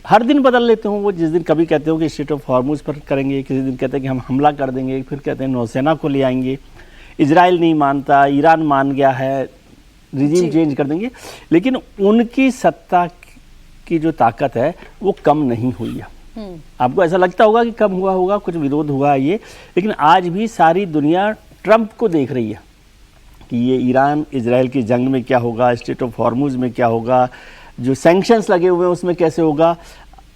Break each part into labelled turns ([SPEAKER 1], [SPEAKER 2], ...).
[SPEAKER 1] हर दिन बदल लेते हो वो। जिस दिन कभी कहते हो कि स्ट्रेट ऑफ हॉर्मुज पर करेंगे, किसी दिन कहते हैं कि हम हमला कर देंगे, फिर कहते हैं नौसेना को ले आएंगे, इजराइल नहीं मानता, ईरान मान गया है, रिजीम चेंज कर देंगे। लेकिन उनकी सत्ता की जो ताकत है वो कम नहीं हुई है। आपको ऐसा लगता होगा कि कम हुआ होगा, कुछ विरोध हुआ है ये, लेकिन आज भी सारी दुनिया ट्रंप को देख रही है कि ये ईरान इजराइल की जंग में क्या होगा, स्ट्रेट ऑफ हॉर्मुज में क्या होगा, जो सैंक्शंस लगे हुए हैं उसमें कैसे होगा।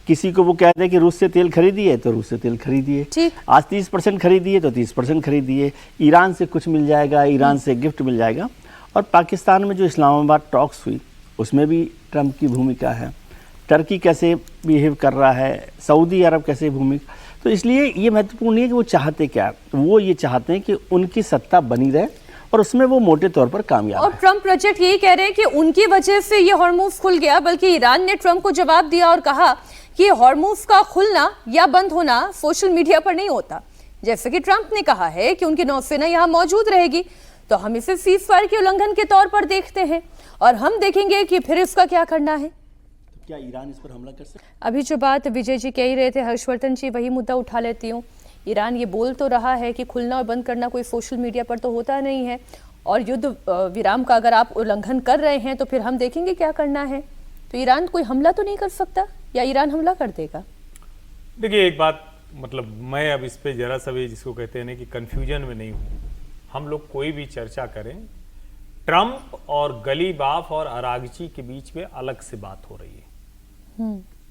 [SPEAKER 1] किसी को वो कहते हैं कि रूस से तेल खरीदिए तो रूस से तेल खरीदिए, आज 30% खरीदिए तो 30% खरीदिए, ईरान से कुछ मिल जाएगा, ईरान से गिफ्ट मिल जाएगा। और पाकिस्तान में जो इस्लामाबाद टॉक्स हुई उसमें भी ट्रंप की भूमिका है, टर्की कैसे बिहेव कर रहा है, सऊदी अरब कैसे भूमिका। तो इसलिए ये महत्वपूर्ण है कि वो चाहते क्या, वो ये चाहते हैं कि उनकी सत्ता बनी रहे और उसमें वो मोटे तौर पर कामयाब है।
[SPEAKER 2] और ट्रंप प्रोजेक्ट यही कह रहे हैं कि उनकी वजह से ये हॉर्मुज खुल गया, बल्कि ईरान ने ट्रंप को जवाब दिया और कहा कि हॉर्मुज का खुलना या बंद होना सोशल मीडिया पर नहीं होता। जैसे कि ट्रंप ने कहा है कि उनकी नौसेना यहाँ मौजूद रहेगी, तो हम इसे सीजफायर के उल्लंघन के तौर पर देखते हैं और हम देखेंगे कि फिर इसका क्या करना है।
[SPEAKER 1] क्या ईरान इस पर हमला कर सकता है?
[SPEAKER 2] अभी जो बात विजय जी कह ही रहे थे, हर्षवर्धन जी, वही मुद्दा उठा लेती हूँ। ईरान ये बोल तो रहा है कि खुलना और बंद करना कोई सोशल मीडिया पर तो होता नहीं है, और युद्ध विराम का अगर आप उल्लंघन कर रहे हैं तो फिर हम देखेंगे क्या करना है। तो ईरान कोई हमला तो नहीं कर सकता, या ईरान हमला कर देगा?
[SPEAKER 3] देखिए एक बात, मतलब मैं अब इस पे जरा सा भी जिसको कहते हैं ना कि कंफ्यूजन में नहीं हूँ। हम लोग कोई भी चर्चा करें, ट्रंप और गलीबाफ और अरागची के बीच में अलग से बात हो रही है।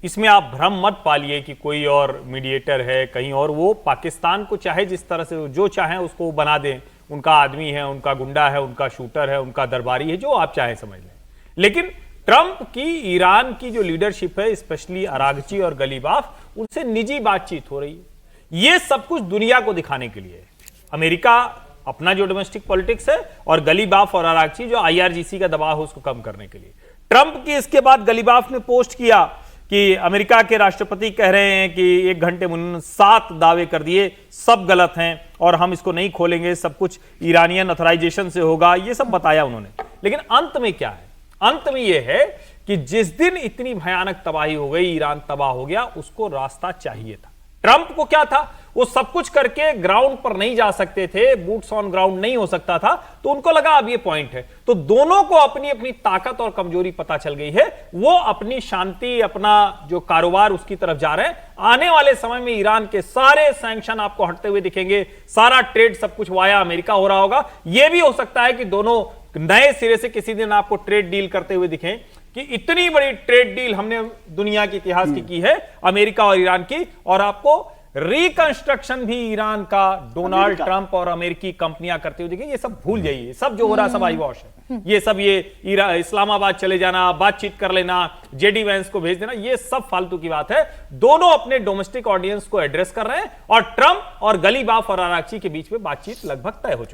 [SPEAKER 3] इसमें आप भ्रम मत पालिए कि कोई और मीडिएटर है कहीं और। वो पाकिस्तान को चाहे जिस तरह से जो चाहे उसको बना दें, उनका आदमी है, उनका गुंडा है, उनका शूटर है, उनका दरबारी है, जो आप चाहे समझ लें। लेकिन ट्रंप की ईरान की जो लीडरशिप है, स्पेशली अरागची और गलीबाफ, उनसे निजी बातचीत हो रही है। ये सब कुछ दुनिया को दिखाने के लिए। अमेरिका अपना जो डोमेस्टिक पॉलिटिक्स है, और गलीबाफ और अरागची जो IRGC का दबाव है उसको कम करने के लिए। ट्रंप की इसके बाद गलीबाफ ने पोस्ट किया कि अमेरिका के राष्ट्रपति कह रहे हैं कि 1 घंटे में उन्होंने 7 दावे कर दिए, सब गलत हैं और हम इसको नहीं खोलेंगे, सब कुछ ईरानियन ऑथराइजेशन से होगा, ये सब बताया उन्होंने। लेकिन अंत में क्या है? अंत में यह है कि जिस दिन इतनी भयानक तबाही हो गई, ईरान तबाह हो गया, उसको रास्ता चाहिए था। ट्रंप को क्या था? वो सब कुछ करके ग्राउंड पर नहीं जा सकते थे, बूट्स ऑन ग्राउंड नहीं हो सकता था, तो उनको लगा अब ये पॉइंट है। तो दोनों को अपनी अपनी ताकत और कमजोरी पता चल गई है। वो अपनी शांति, अपना जो कारोबार, उसकी तरफ जा रहे हैं। आने वाले समय में ईरान के सारे सैंक्शन आपको हटते हुए दिखेंगे, सारा ट्रेड सब कुछ वाया अमेरिका हो रहा होगा। यह भी हो सकता है कि दोनों नए सिरे से किसी दिन आपको ट्रेड डील करते हुए दिखें कि इतनी बड़ी ट्रेड डील हमने दुनिया के इतिहास की है, अमेरिका और ईरान की, और आपको रिकंस्ट्रक्शन भी ईरान का डोनाल्ड ट्रंप और अमेरिकी कंपनियां करते हुए दिखेंगे। ये सब भूल जाइए, सब जो हो रहा है सब आई वॉश है। ये सब ये इस्लामाबाद चले जाना, बातचीत कर लेना, जेडी वैंस को भेज देना, ये सब फालतू की बात है। दोनों अपने डोमेस्टिक ऑडियंस को एड्रेस कर रहे हैं, और ट्रंप और गलीबाफ और अरागची के बीच में बातचीत लगभग तय हो चुकी है।